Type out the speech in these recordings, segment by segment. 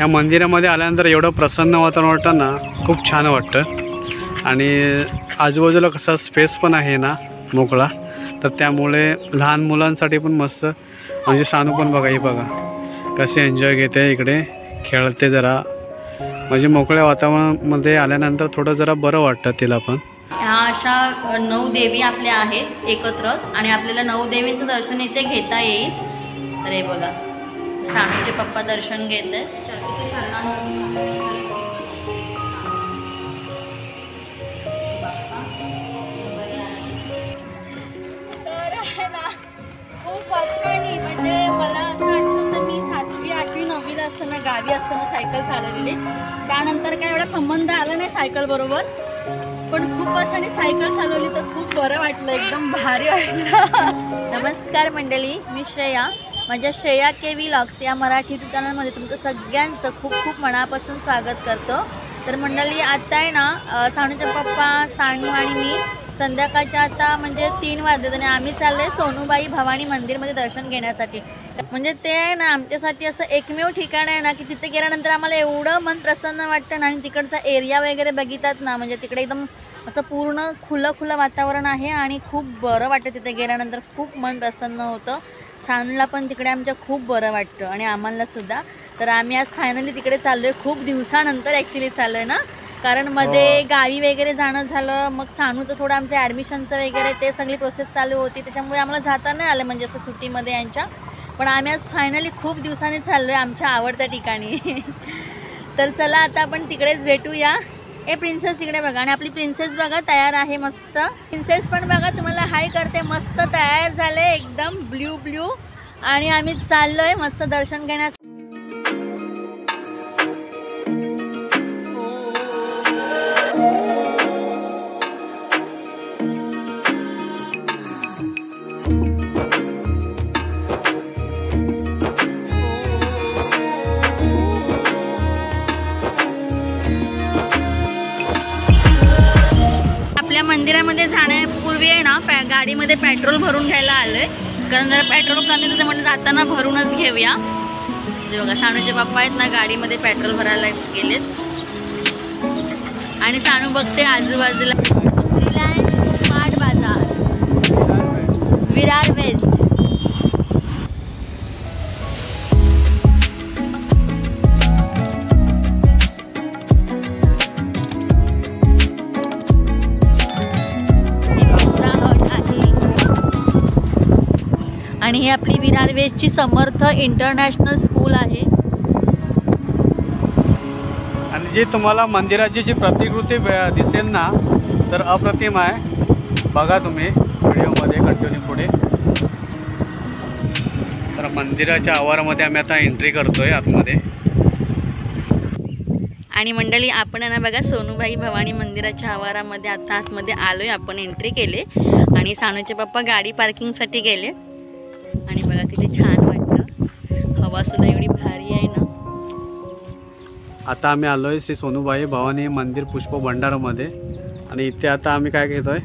या मंदिरामध्ये आल्यानंतर एवढं प्रसन्न वातावरण वाटतं ना, खूप छान वाटतं। आणि आजूबाजूला कसा स्पेस पण आहे ना मोकळा, तर त्यामुळे लहान मुलांसाठी पण मस्त। म्हणजे सानू पण बघा, हे बघा कसे एन्जॉय घेते, इकडे खेळते जरा। म्हणजे मोकळ्या वातावरणामध्ये आल्यानंतर थोडं जरा बरं वाटतं तिला पण। ह्या अशा 9 देवी आपल्या आहेत एकत्र आणि आपल्याला 9 देवींचं दर्शन इथे घेता येईल। तर हे बघा सानूचे पप्पा दर्शन घेत आहेत। खूप वर्षांनी म्हणजे मला असं आठवतं मी 7वी 8वी 9वीला असताना गावी असताना सायकल चालवलेली। त्यानंतर काय एवढा संबंध आला नाही सायकल बरोबर, पण खूप वर्षांनी सायकल चालवली तर खूप बरं वाटलं, एकदम भारी वाटलं। नमस्कार मंडळी, मी श्रेया, माझ्या श्रेया के व्लॉग्स या मराठी चॅनलमध्ये तुमचं सगळ्यांचं खूप खूप मनापासून स्वागत करतो। तर मंडळी आता आहे ना सानूचे पप्पा, सानू आणि मी संध्याकाळच्या आता म्हणजे 3 वाजले आणि आम्ही चालले सोनूबाई भवानी मंदिरमध्ये दर्शन घेण्यासाठी। म्हणजे ते आहे ना आमच्यासाठी असं एकमेव ठिकाण आहे ना की तिथे गेल्यानंतर आम्हाला एवढं मन प्रसन्न वाटतं ना। आणि तिकडचा एरिया वगैरे बघितलात ना, म्हणजे तिकडे एकदम असं पूर्ण खुलं वातावरण आहे आणि खूप बरं वाटतं तिथे गेल्यानंतर, खूप मन प्रसन्न होतं। सानूला पण तिकडे आमच्या खूप बरं वाटतं आणि आम्हाला सुद्धा। तर आम्ही आज फायनली तिकडे चाललो आहे, खूप दिवसानंतर ॲक्च्युली चाललो आहे ना, कारण मध्ये गावी वगैरे जाणं झालं, मग सानूचं थोडं आमचं ॲडमिशनचं वगैरे ते सगळी प्रोसेस चालू होती, त्याच्यामुळे आम्हाला जाता नाही आलं म्हणजे असं सुट्टीमध्ये यांच्या। पण आम्ही आज फायनली खूप दिवसांनी चाललो आहे आमच्या आवडत्या ठिकाणी। तर चला आता आपण तिकडेच भेटूया। ए प्रिन्सेस इकडे बघा, आणि आपली प्रिन्सेस बघा तयार आहे मस्त। प्रिन्सेस पण बघा तुम्हाला हाय करते, मस्त तयार झाले एकदम ब्ल्यू। आणि आम्ही चाललोय मस्त दर्शन घेण्यास। मंदिरामध्ये जाण्यापूर्वी आहे ना गाडीमध्ये पेट्रोल भरून घ्यायला आलोय, कारण जरा पेट्रोल कमी होतं म्हणून जाताना भरूनच घेऊया। बघा सानूचे पप्पा आहेत ना गाडीमध्ये पेट्रोल भरायला गेलेत आणि सानू बघते आजूबाजूला रिलायन्स स्मार्ट बाजार, विरार वेस्ट। आणि ही आपली विरार वेस्टची समर्थ इंटरनॅशनल स्कूल आहे। आणि जी तुम्हाला मंदिराची जी प्रतिकृती दिसेल ना, तर अप्रतिम आहे। बघा तुम्ही व्हिडिओमध्ये कंटिन्यू पुढे। तर मंदिराच्या आवारामध्ये आम्ही आता एंट्री करतोय आतमध्ये। आणि मंडळी आपण ना बघा सोनूबाई भवानी मंदिराच्या आवारामध्ये आता आतमध्ये आलोय, आपण एंट्री केले आणि सानूचे पप्पा गाडी पार्किंगसाठी गेले। आणि बघा किती छान वाटतं, हवा सुद्धा एवढी भारी आहे ना। आता आम्ही आलोय श्री सोनूबाई भवानी मंदिर पुष्प भंडारामध्ये आणि इथे आता आम्ही काय घेतोय,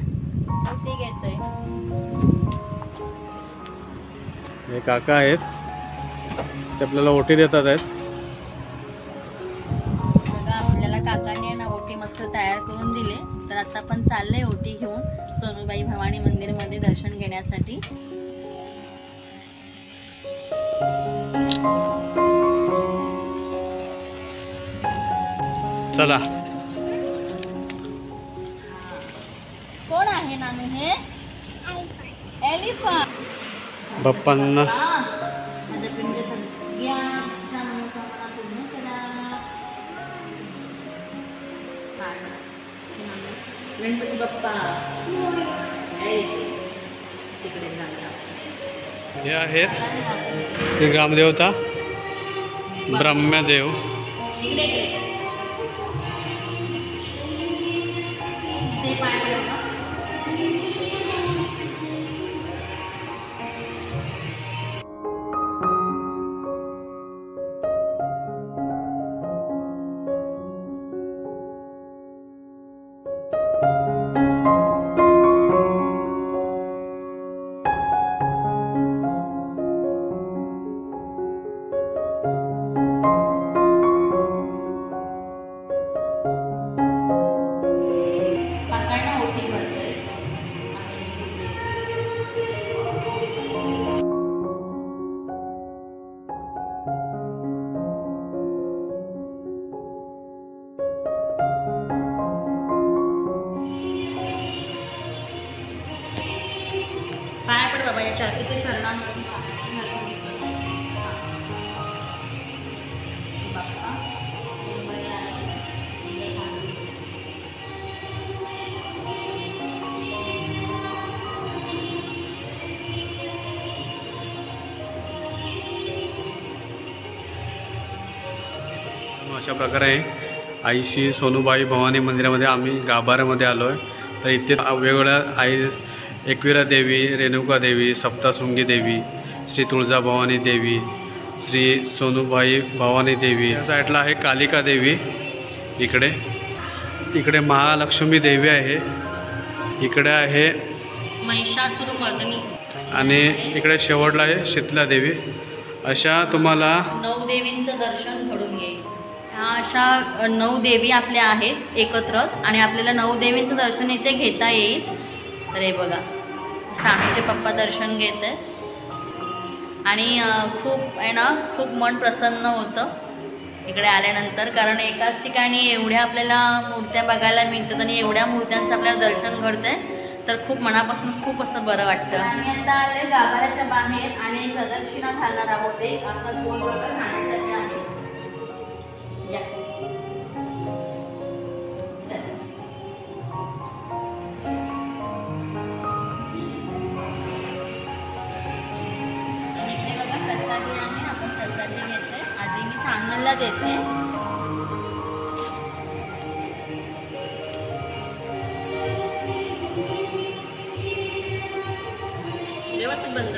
हे काका आहेत ते आपल्याला ओटी देतात आहेत। बघा आपल्याला काकाने ना ओटी मस्त तयार करून दिले, तर आता आपण चाललंय ओटी घेऊन सोनूबाई भवानी मंदिरमध्ये दर्शन घेण्यासाठी। चला। कोण आहे ना हे एलिफंट बाप्पांना गणपती बाप्पा हे आहेत ते ग्रामदेवता ब्रह्मदेव। इथे चरण अशा प्रकारे आईशी सोनूबाई भवानी मंदिरामध्ये आम्ही गाभाऱ्यामध्ये आलो आहे। तर इथे वेगवेगळ्या आई एकविरा देवी, रेणुका देवी, सप्तशृंगी देवी, श्री तुळजाभवानी देवी, श्री सोनूबाई भवानी देवी, या साईडला आहे कालिका देवी, इकडे महालक्ष्मी देवी आहे, इकडे आहे महिषासुरमर्दिनी आणि इकडे शेवटला आहे शीतला देवी। अशा तुम्हाला 9 देवींचं दर्शन घडून येईल। ह्या अशा 9 देवी आपल्या आहेत एकत्र आणि आपल्याला 9 देवींचं दर्शन इथे घेता येईल। तर हे बघा सानूचे पप्पा दर्शन घेत आहेत आणि खूप आहे ना, खूप मन प्रसन्न होतं इकडे आल्यानंतर, कारण एकाच ठिकाणी एवढ्या आपल्याला मूर्त्या बघायला मिळतात आणि एवढ्या मूर्त्यांचं आपल्याला दर्शन घडतं आहे, तर खूप मनापासून खूप असं बरं वाटतं। आम्ही आता आले गाभाऱ्याच्या बाहेर आणि प्रदक्षिणा घालणार आहोत। असं गोल प्रकार खाण्यासाठी आहे। या आणि इकडे बघा प्रसादी आहे, आपण प्रसादी घेतोय। आधी मी सानूला देते। व्यवस्थित बंद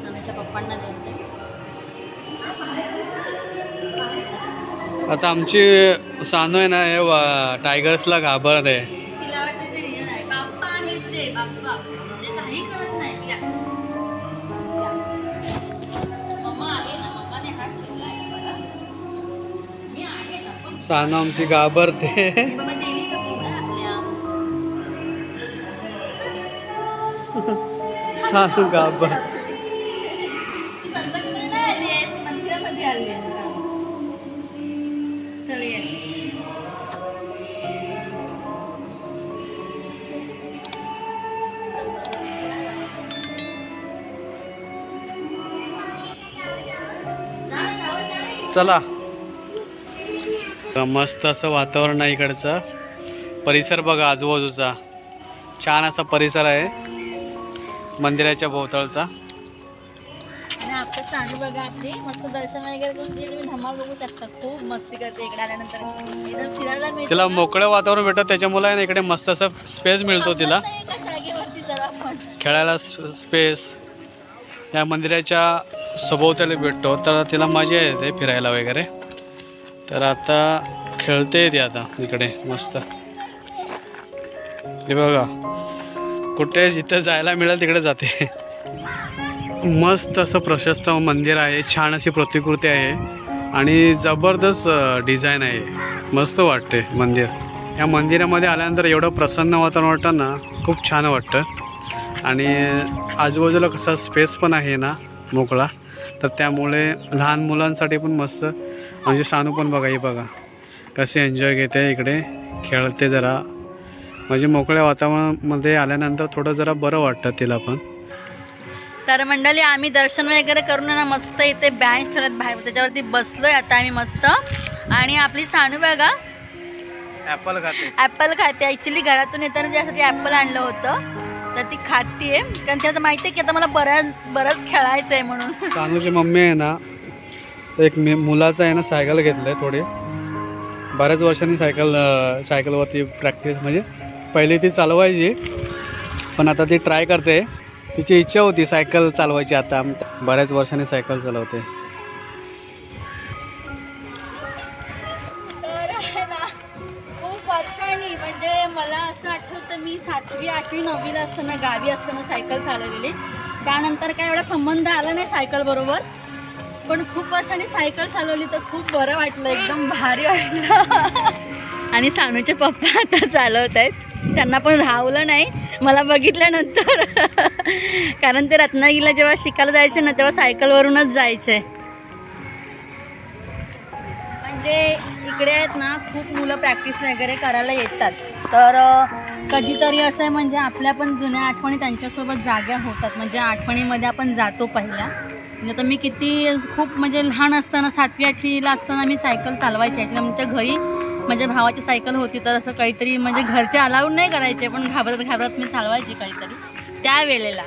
सानूच्या पप्पांना देते। आता आमची सानू आहे ना, हे टायगर्सला घाबरत आहे। तिला वाटतं ते रिअल आहे, बाप्पा आहेत ते, बाप्पा ते काही करत नाही। या मम्मा आहे ना, मम्माने हात ठेवला आहे बघा, मी आहे ना। सानू आमची घाबरते। बाबा देवीचं पूजा आपल्या सानू घाबर, तू संकष्टी नाही आली आहेस, मंदिरामध्ये आली आहे। चल ये चला। मस्त असं वातावरण आहे इकडचं, परिसर बघा आजूबाजूचा, छान असा परिसर आहे मंदिराच्या भोवतालचा। आणि आपलं सानू बघा आपली मस्त दर्शन वगैरे करून तुम्ही धमाल बघू शकता। खूप मस्ती करते इकडे आल्यानंतर, इकडे फिरायला मिळतं, तिला मोकळं वातावरण भेटतं, त्याच्यामुळे आहे ना इकडे मस्त असं स्पेस मिळतो तिला जागेवरती जरा आपण खेळायला स्पेस या मंदिराच्या सभोवताली भेटतो, तर तिला मजा येते फिरायला वगैरे। तर आता खेळते ती आता इकडे मस्त, हे बघा कुठे जिथं जायला मिळेल तिकडे जाते। मस्त असं प्रशस्त मंदिर आहे, छान अशी प्रतिकृती आहे आणि जबरदस्त डिझाईन आहे, मस्त वाटते मंदिर। या मंदिरामध्ये आल्यानंतर एवढं प्रसन्न वातावरण वाटतं ना, खूप छान वाटतं आणि आजूबाजूला कसा स्पेस पण आहे ना मोकळा, तर त्यामुळे लहान मुलांसाठी पण मस्त। म्हणजे सानू पण बघा, हे बघा कसे एन्जॉय घेते, इकडे खेळते जरा, म्हणजे मोकळ्या वातावरणामध्ये आल्यानंतर थोडं जरा बरं वाटतं तिला पण। तर मंडळी आम्ही दर्शन वगैरे करून ना मस्त इथे बेंच ठेवत बाहेर, त्याच्यावरती बसलोय आता आम्ही मस्त। आणि आपली सानू बघा ॲपल खाते। ॲक्च्युली घरातून येताना त्यासाठी ॲपल आणलं होतं, तर ती खाते, कारण त्याचं माहिती आहे की आता मला बरंच खेळायचं आहे म्हणून। सानूची मम्मी आहे ना, एक मुलाचं आहे ना सायकल घेतलं आहे, थोडी बऱ्याच वर्षांनी सायकलवरती प्रॅक्टिस, म्हणजे पहिली ती चालवायची पण आता ती ट्राय करते, तिची इच्छा होती सायकल चालवायची, आता बऱ्याच वर्षांनी सायकल चालवते। खूप वर्षांनी, म्हणजे मला असं आठवतं मी 7वी 8वी 9वीला असताना गावी असताना सायकल चालवलेली, त्यानंतर काय एवढा संबंध आला नाही सायकल बरोबर, पण खूप वर्षांनी सायकल चालवली तर खूप बरं वाटलं, एकदम भारी वाटलं। आणि सानूचे पप्पा आता चालवत आहेत, त्यांना पण राहवलं नाही मला बघितल्यानंतर, कारण ते रत्नागिरीला जेव्हा शिकायला जायचे ना तेव्हा सायकलवरूनच जायचे। म्हणजे इकडे आहेत ना खूप मुलं प्रॅक्टिस वगैरे करायला येतात, तर कधीतरी असं आहे म्हणजे आपल्या पण जुन्या आठवणी त्यांच्यासोबत जाग्या होतात. म्हणजे आठवणीमध्ये आपण जातो पहिल्या. म्हणजे आता मी किती खूप म्हणजे लहान असताना 7वी 8वीला असताना मी सायकल चालवायची. आमच्या घरी म्हणजे भावाची सायकल होती तर असं काहीतरी म्हणजे घरचे अलाउड नाही करायचे पण घाबरत घाबरत मी चालवायची काहीतरी त्यावेळेला.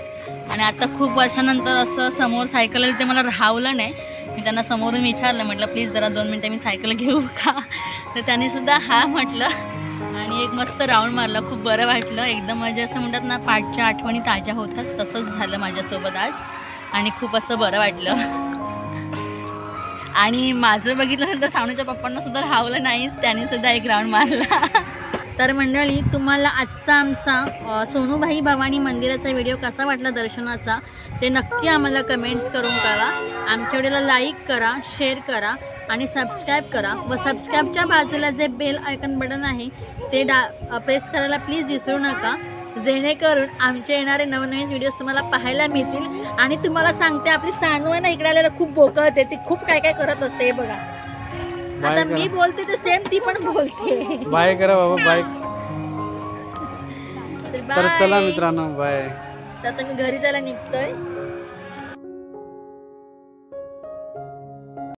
आणि आता खूप वर्षानंतर असं समोर सायकल आली ते मला राहवलं नाही. मी त्यांना समोरून विचारलं, म्हटलं प्लीज जरा 2 मिनटं मी सायकल घेऊ का. तर त्यांनीसुद्धा हा म्हटलं आणि एक मस्त राऊंड मारला. खूप बरं वाटलं एकदम. म्हणजे असं म्हणतात ना पाठच्या आठवणी ताज्या होतात, तसंच झालं माझ्यासोबत आज. आणि खूप असं बरं वाटलं. आणि माझं बघितल्यानंतर सानूच्या पप्पांना सुद्धा राहवलं नाहीच, त्यांनीसुद्धा एक राऊंड मारला. तर मंडळी, तुम्हाला आजचा आमचा सोनूबाई भवानी मंदिराचा व्हिडिओ कसा वाटला दर्शनाचा ते नक्की आम्हाला कमेंट्स करून कळवा. आमच्या व्हिडिओला लाईक करा, शेअर करा आणि सबस्क्राईब करा. व सबस्क्राईबच्या बाजूला जे बेल आयकॉन बटन आहे ते प्रेस करायला प्लीज विसरू नका, जेणेकरून आमचे येणारे नवनवीन व्हिडिओज तुम्हाला पाहायला मिळतील. आणि तुम्हाला सांगते, आपली सानू आहे ना इकडे आलेला खूप बोकळते, ती खूप काय काय करत असते. हे बघा आता मी बोलते ते सेम ती पण बोलते. बाय करा बाबा, बाय. तर चला मित्रांनो, बाय. तर आता मी घरी जायला निघतोय.